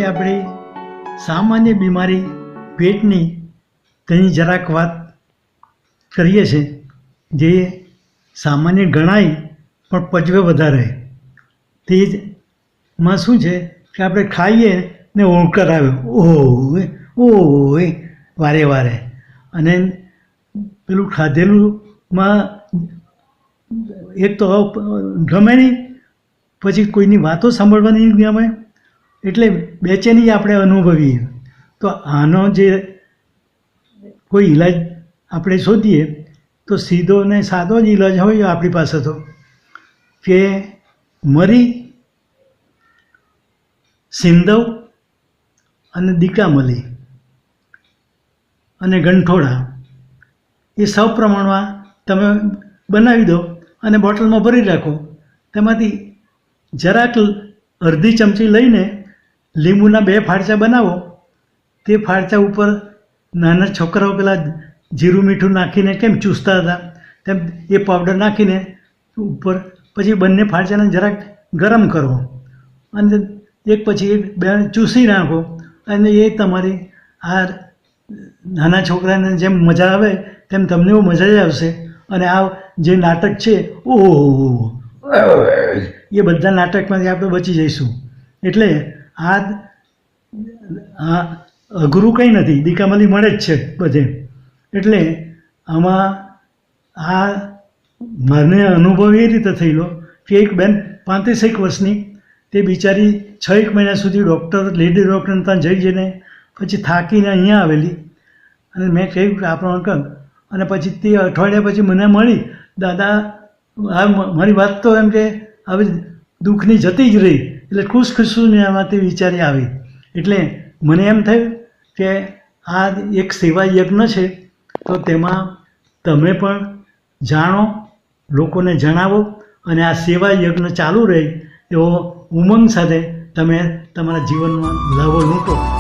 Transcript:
આજે આપણે સામાન્ય બીમારી પેટની તેની જરાક વાત કરીએ છીએ, જે સામાન્ય ગણાય પણ પચવે વધારે. તેમાં શું છે કે આપણે ખાઈએ ને ઓળકર આવે, ઓહ ઓહ વારે વારે, અને પેલું ખાધેલુંમાં એક તો ગમે નહીં, પછી કોઈની વાતો સાંભળવાની નહીં ગમે, એટલે બેચેની આપણે અનુભવીએ. તો આનો જે કોઈ ઈલાજ આપણે શોધીએ તો સીધો ને સાદો જ ઈલાજ હોય આપણી પાસે તો, કે મરી, સિંદવ અને દીકામલી અને ગંઠોડા એ સપ્રમાણમાં તમે બનાવી દો અને બોટલમાં ભરી રાખો. તેમાંથી જરાક અડધી ચમચી લઈને લીંબુના 2 ફાળચા બનાવો. તે ફાળચા ઉપર નાના છોકરાઓ પેલા જીરું મીઠું નાખીને કેમ ચૂસતા હતા તેમ એ પાવડર નાખીને ઉપર, પછી બંને ફાળચાને જરાક ગરમ કરો અને એક પછી એક બે ચૂસી નાખો, અને એ તમારી આ નાના છોકરાને જેમ મજા આવે તેમ તમને એવું મજા જ આવશે. અને આ જે નાટક છે ઓહ એ બધા નાટકમાંથી આપણે બચી જઈશું. એટલે આ અઘરું કંઈ નથી, દીકામલી મળે જ છે બધે. એટલે આમાં આ મને અનુભવ એ રીતે થયેલો કે એક બેન 35 વર્ષની, તે બિચારી 6 મહિના સુધી ડૉક્ટર, લેડી ડૉક્ટર ત્યાં જઈને પછી થાકીને અહીંયા આવેલી, અને મેં કહ્યું કે આપણો કર, અને પછી તે અઠવાડિયા પછી મને મળી, દાદા આ મારી વાત તો એમ કે હવે દુઃખની જતી જ રહી, એટલે ખુશખુશીને આમાંથી વિચારી આવી. એટલે મને એમ થયું કે આ એક સેવા યજ્ઞ છે, તો તેમાં તમે પણ જાણો, લોકોને જણાવો, અને આ સેવા યજ્ઞ ચાલુ રહે એવો ઉમંગ સાથે તમે તમારા જીવનમાં લાવો લૂંટો.